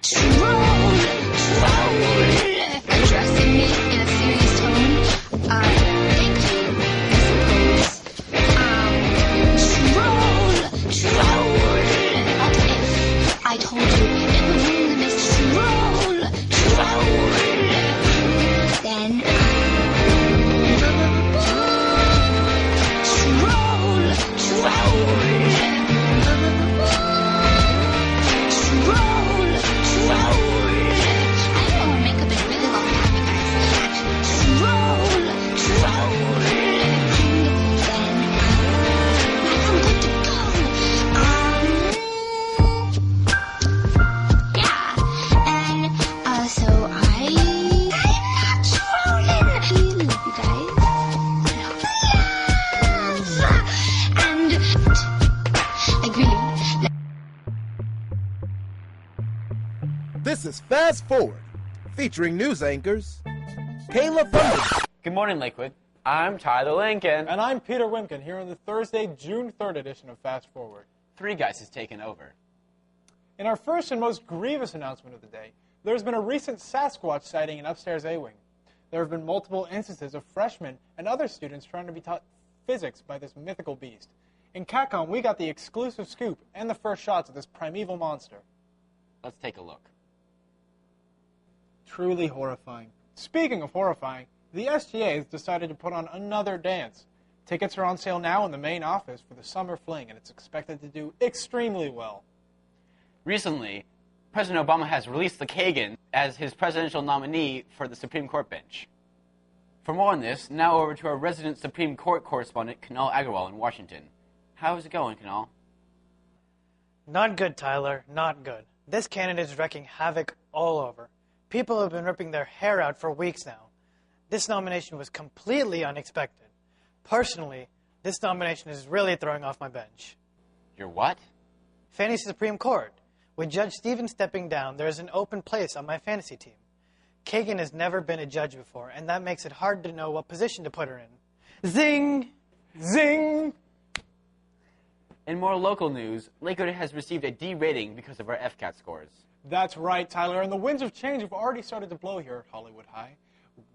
Troll! Addressing me in a serious tone. Thank you, I suppose. Troll! What if I told you it was only Miss Troll? Then This is Fast Forward, featuring news anchors Kayla Thunder. Good morning, Lakewood. I'm Tyler Lincoln. And I'm Peter Wimkin, here on the Thursday, June 3rd edition of Fast Forward. Three Guys has taken over. In our first and most grievous announcement of the day, there's been a recent Sasquatch sighting in upstairs A-Wing. There have been multiple instances of freshmen and other students trying to be taught physics by this mythical beast. In CATCOM, we got the exclusive scoop and the first shots of this primeval monster. Let's take a look. Truly horrifying. Speaking of horrifying, the SGA has decided to put on another dance. Tickets are on sale now in the main office for the Summer Fling, and it's expected to do extremely well. Recently, President Obama has released the Kagan as his presidential nominee for the Supreme Court bench. For more on this, now over to our resident Supreme Court correspondent, Kunal Agarwal in Washington. How's it going, Kunal? Not good, Tyler. Not good. This candidate is wreaking havoc all over. People have been ripping their hair out for weeks now. This nomination was completely unexpected. Personally, this nomination is really throwing off my bench. Your what? Fantasy Supreme Court. With Judge Stevens stepping down, there is an open place on my fantasy team. Kagan has never been a judge before, and that makes it hard to know what position to put her in. Zing! Zing! In more local news, Lakewood has received a D rating because of our FCAT scores. That's right, Tyler, and the winds of change have already started to blow here at Hollywood High.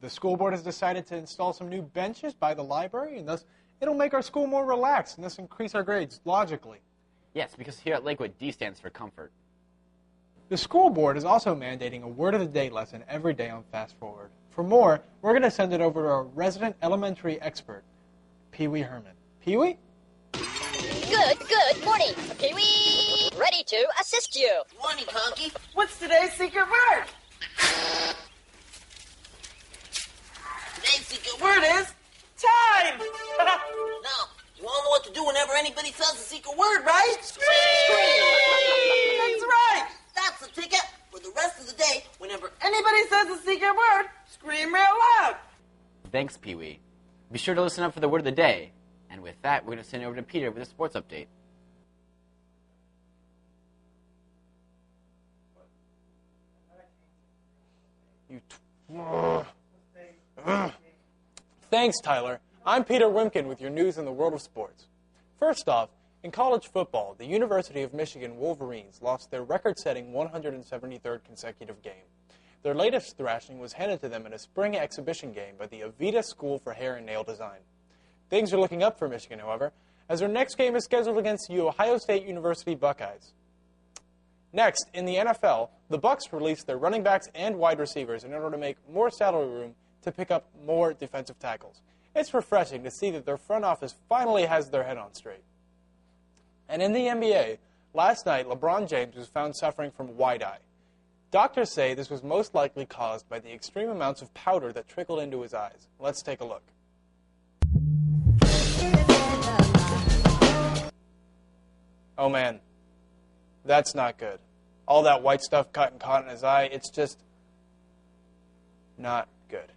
The school board has decided to install some new benches by the library, and thus it'll make our school more relaxed and thus increase our grades logically. Yes, because here at Lakewood, D stands for comfort. The school board is also mandating a Word of the Day lesson every day on Fast Forward. For more, we're going to send it over to our resident elementary expert, Pee-wee Herman. Pee-wee? Good morning. Pee-wee, ready to assist you. Morning, Conky. What's today's secret word? Today's secret word is... Time! No, you all know what to do whenever anybody says a secret word, right? Scream! That's right! That's the ticket for the rest of the day. Whenever Anybody says a secret word, scream real loud. Thanks, Pee-wee. Be sure to listen up for the word of the day. And with that, we're going to send it over to Peter with a sports update. Thanks, Tyler. I'm Peter Wimkin with your news in the world of sports. First off, in college football, the University of Michigan Wolverines lost their record-setting 173rd consecutive game. Their latest thrashing was handed to them in a spring exhibition game by the Avita School for Hair and Nail Design. Things are looking up for Michigan, however, as their next game is scheduled against the Ohio State University Buckeyes. Next, in the NFL, the Bucs released their running backs and wide receivers in order to make more salary room to pick up more defensive tackles. It's refreshing to see that their front office finally has their head on straight. And in the NBA, last night, LeBron James was found suffering from white eye. Doctors say this was most likely caused by the extreme amounts of powder that trickled into his eyes. Let's take a look. Oh man, that's not good. All that white stuff cut and caught in his eye, it's just not good.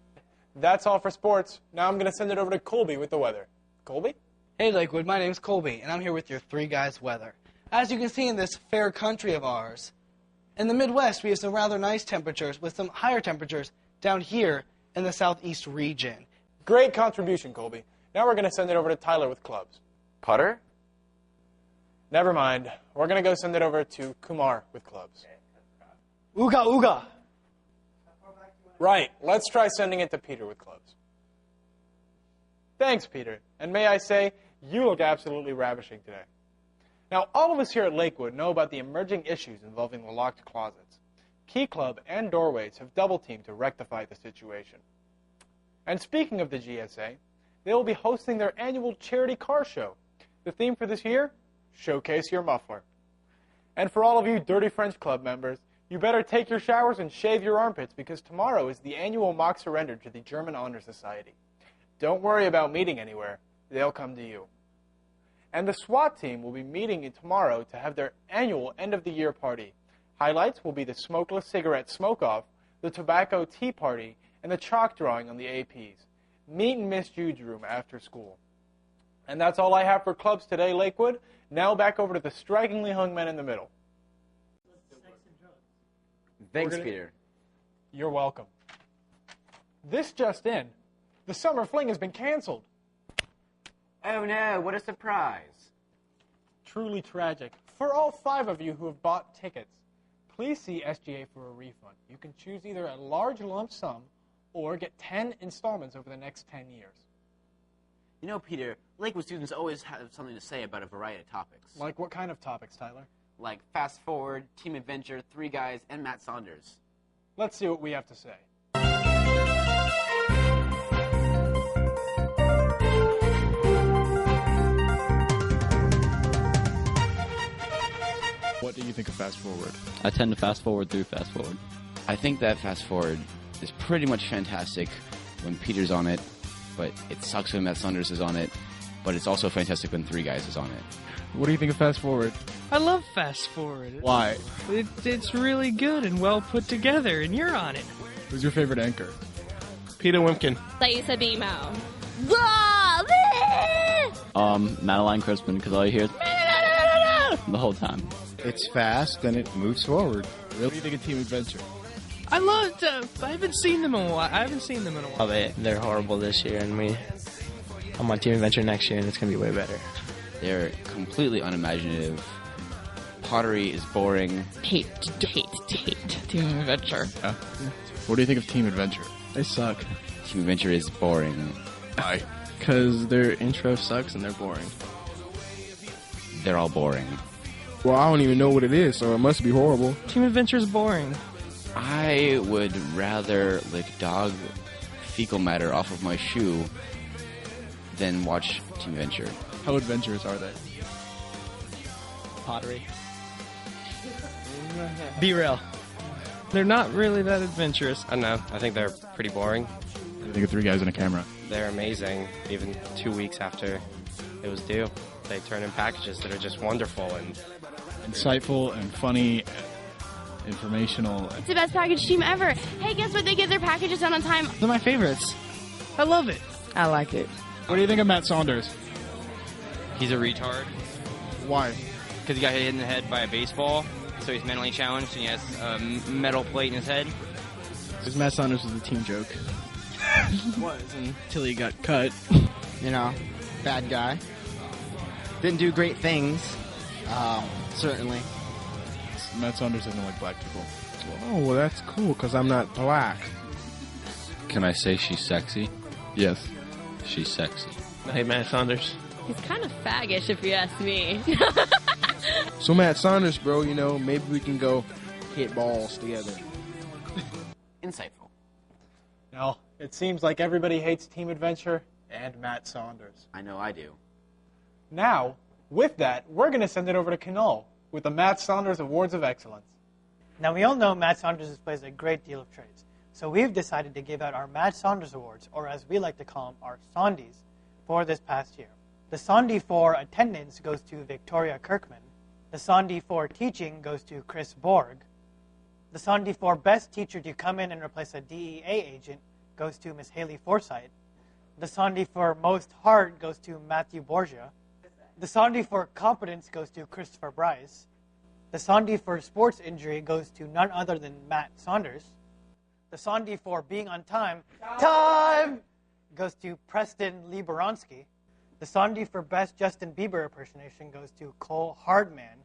That's all for sports. Now I'm going to send it over to Colby with the weather. Colby? Hey Lakewood, my name's Colby, and I'm here with your Three Guys weather. As you can see in this fair country of ours, in the Midwest we have some rather nice temperatures with some higher temperatures down here in the southeast region. Great contribution, Colby. Now we're going to send it over to Tyler with clubs. Putter? Never mind. We're going to go send it over to Kumar with clubs. Ooga ooga. Right, let's try sending it to Peter with clubs. Thanks, Peter. And may I say, you look absolutely ravishing today. Now, all of us here at Lakewood know about the emerging issues involving the locked closets. Key Club and Doorways have double-teamed to rectify the situation. And speaking of the GSA, they will be hosting their annual charity car show. The theme for this year? Showcase your muffler. And for all of you Dirty French Club members, you better take your showers and shave your armpits because tomorrow is the annual mock surrender to the German Honor Society. Don't worry about meeting anywhere. They'll come to you. And the SWAT team will be meeting tomorrow to have their annual end-of-the-year party. Highlights will be the smokeless cigarette smoke-off, the tobacco tea party, and the chalk drawing on the APs. Meet in Miss Jude's room after school. And that's all I have for clubs today, Lakewood. Now back over to the strikingly hung men in the middle. Thanks, Peter. You're welcome. This just in. The summer fling has been canceled. Oh no, what a surprise. Truly tragic. For all 5 of you who have bought tickets, please see SGA for a refund. You can choose either a large lump sum or get 10 installments over the next 10 years. You know, Peter, Lakewood students always have something to say about a variety of topics. Like what kind of topics, Tyler? Like Fast Forward, Team Adventure, Three Guys, and Matt Saunders. Let's see what we have to say. What do you think of Fast Forward? I tend to fast forward through Fast Forward. I think that Fast Forward is pretty much fantastic when Peter's on it, but it sucks when Matt Saunders is on it, but it's also fantastic when Three Guys is on it. What do you think of Fast Forward? I love Fast Forward. Why? It's really good and well put together, and you're on it. Who's your favorite anchor? Peter Wimpkin. Lisa Bemo. Madeline Crispin, because all you hear is the whole time. It's fast and it moves forward. What do you think of Team Adventure? I loved. I haven't seen them in a while. Oh, they're horrible this year, and I'm on Team Adventure next year, and it's gonna be way better. They're completely unimaginative. Pottery is boring. Hate Team Adventure. Yeah. What do you think of Team Adventure? They suck. Team Adventure is boring. Why? Because their intro sucks and they're boring. They're all boring. Well, I don't even know what it is, so it must be horrible. Team Adventure is boring. I would rather lick dog fecal matter off of my shoe than watch Team Adventure. How adventurous are they? Pottery. Be real. They're not really that adventurous. I don't know. I think they're pretty boring. What do you think of Three Guys and a Camera? They're amazing. Even 2 weeks after it was due, they turn in packages that are just wonderful and insightful and funny, informational. It's the best package team ever. Hey, guess what? They get their packages done on time. They're my favorites. I love it. I like it. What do you think of Matt Saunders? He's a retard. Why? Because he got hit in the head by a baseball, so he's mentally challenged and he has a metal plate in his head. Because Matt Saunders was a team joke. Was Until he got cut. you know, bad guy. Didn't do great things. Certainly. Matt Saunders doesn't like black people. Oh, well, that's cool, because I'm not black. Can I say she's sexy? Yes. She's sexy. Hey, Matt Saunders. He's kind of faggish, if you ask me. So, Matt Saunders, bro, maybe we can go hit balls together. Insightful. Now, it seems like everybody hates Team Adventure and Matt Saunders. I know I do. Now, with that, we're going to send it over to Canal with the Matt Saunders Awards of Excellence. Now, we all know Matt Saunders displays a great deal of traits, so we've decided to give out our Matt Saunders Awards, or as we like to call them, our Saundies, for this past year. The Sondie for attendance goes to Victoria Kirkman. The Sondie for teaching goes to Chris Borg. The Sondie for best teacher to come in and replace a DEA agent goes to Miss Haley Forsythe. The Sondie for most heart goes to Matthew Borgia. The Sondie for competence goes to Christopher Bryce. The Sondie for sports injury goes to none other than Matt Saunders. The Sondie for being on time goes to Preston Liberonsky. The Sondie for best Justin Bieber impersonation goes to Cole Hardman.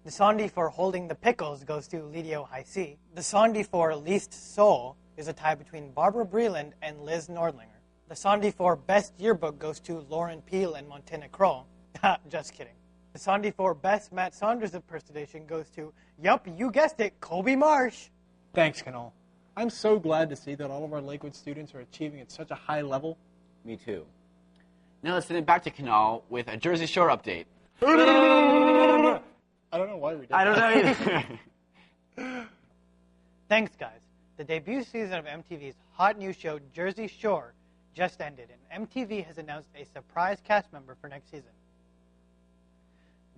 The Sondi for Holding the Pickles goes to Lidio High C. The Sondi for Least Soul is a tie between Barbara Breland and Liz Nordlinger. The Sondi for Best Yearbook goes to Lauren Peel and Montana Kroll. Just kidding. The Sondi for Best Matt Saunders impersonation goes to, yup, you guessed it, Colby Marsh. Thanks, Canal. I'm so glad to see that all of our Lakewood students are achieving at such a high level. Me too. Now let's send it back to Canal with a Jersey Shore update. I don't know why we did I don't that. know either. Thanks, guys. The debut season of MTV's hot new show, Jersey Shore, just ended, and MTV has announced a surprise cast member for next season.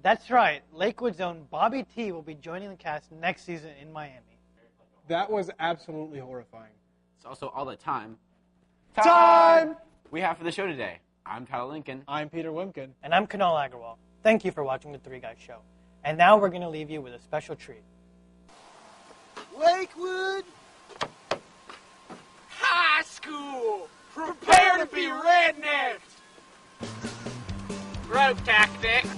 That's right, Lakewood's own Bobby T will be joining the cast next season in Miami. That was absolutely horrifying. It's also all the time we have for the show today. I'm Tyler Lincoln. I'm Peter Wimkin. And I'm Kunal Agarwal. Thank you for watching the Three Guys Show. And now we're going to leave you with a special treat. Lakewood High School. Prepare to be rednecks. Rope tactics.